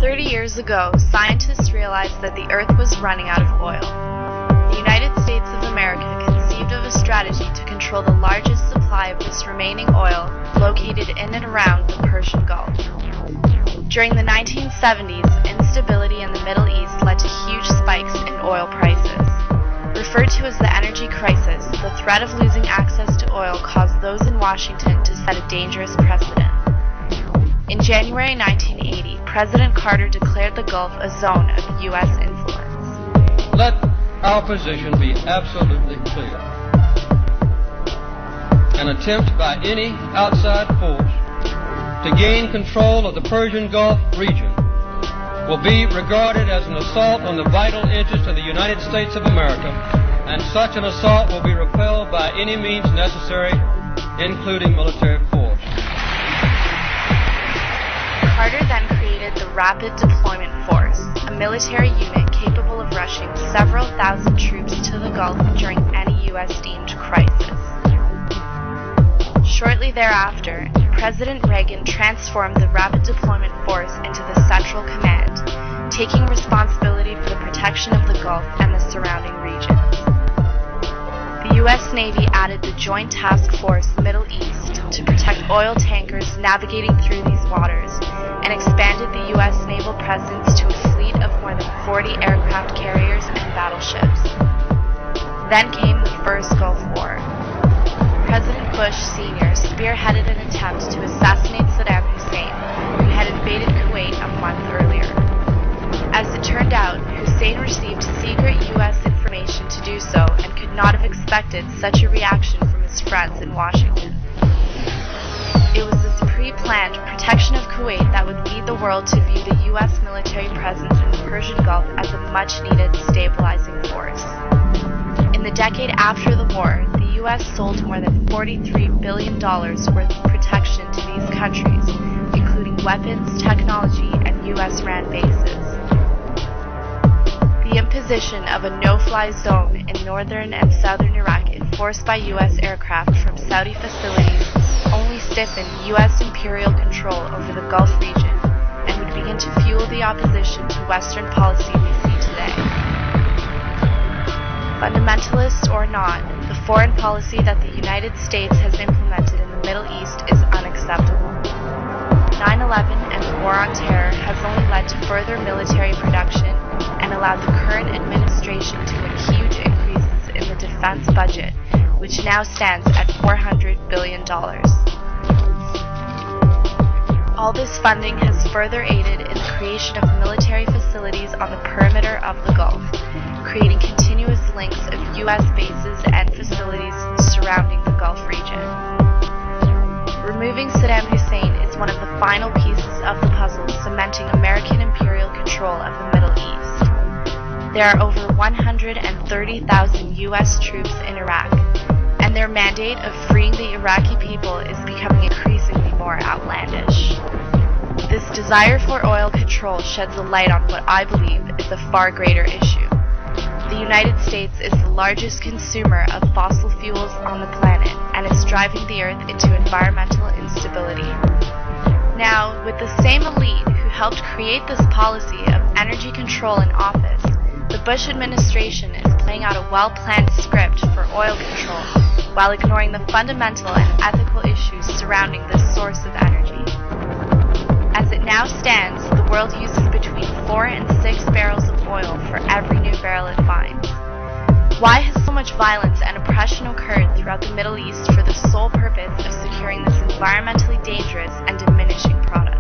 30 years ago, scientists realized that the Earth was running out of oil. The United States of America conceived of a strategy to control the largest supply of this remaining oil located in and around the Persian Gulf. During the 1970s, instability in the Middle East led to huge spikes in oil prices. Referred to as the energy crisis, the threat of losing access to oil caused those in Washington to set a dangerous precedent. In January 1980, President Carter declared the Gulf a zone of U.S. influence. Let our position be absolutely clear. An attempt by any outside force to gain control of the Persian Gulf region will be regarded as an assault on the vital interests of the United States of America, and such an assault will be repelled by any means necessary, including military force. Carter then created the Rapid Deployment Force, a military unit capable of rushing several thousand troops to the Gulf during any U.S.-deemed crisis. Shortly thereafter, President Reagan transformed the Rapid Deployment Force into the Central Command, taking responsibility for the protection of the Gulf and the surrounding regions. The U.S. Navy added the Joint Task Force Middle East to protect oil tankers navigating through these waters, and expanded the U.S. naval presence to a fleet of more than 40 aircraft carriers and battleships. Then came the First Gulf War. President Bush Sr. spearheaded an attempt to assassinate Saddam Hussein, who had invaded Kuwait a month earlier. As it turned out, Hussein received secret U.S. information to do so and could not have expected such a reaction from his friends in Washington. It was this pre-planned protection of Kuwait that would lead the world to view the U.S. military presence in the Persian Gulf as a much-needed stabilizing force. In the decade after the war, the U.S. sold more than $43 billion worth of protection to these countries, including weapons, technology, and U.S. RAN bases. The imposition of a no-fly zone in northern and southern Iraq enforced by U.S. aircraft from Saudi facilities only stiffened U.S. imperial control over the Gulf region and would begin to fuel the opposition to Western policy we see today. Fundamentalist or not, the foreign policy that the United States has implemented in the Middle East is unacceptable. 9/11 and the War on Terror has only led to further military production and allowed the current administration to make huge increases in the defense budget, which now stands at $400 billion. All this funding has further aided in the creation of military facilities on the perimeter of the Gulf, creating continuous links of U.S. bases and facilities surrounding the Gulf region. Removing Saddam Hussein is one of the final pieces of the puzzle cementing American imperial control of the Middle East. There are over 130,000 U.S. troops in Iraq, and their mandate of freeing the Iraqi people is becoming increasingly more outlandish. This desire for oil control sheds a light on what I believe is a far greater issue. The United States is the largest consumer of fossil fuels on the planet, and is driving the Earth into environmental instability. Now, with the same elite who helped create this policy of energy control in office, the Bush administration is playing out a well-planned script for oil control while ignoring the fundamental and ethical issues surrounding this source of energy. As it now stands, the world uses between 4 and 6 barrels of oil for every new barrel it finds. Why has so much violence and oppression occurred throughout the Middle East for the sole purpose of securing this environmentally dangerous and diminishing product?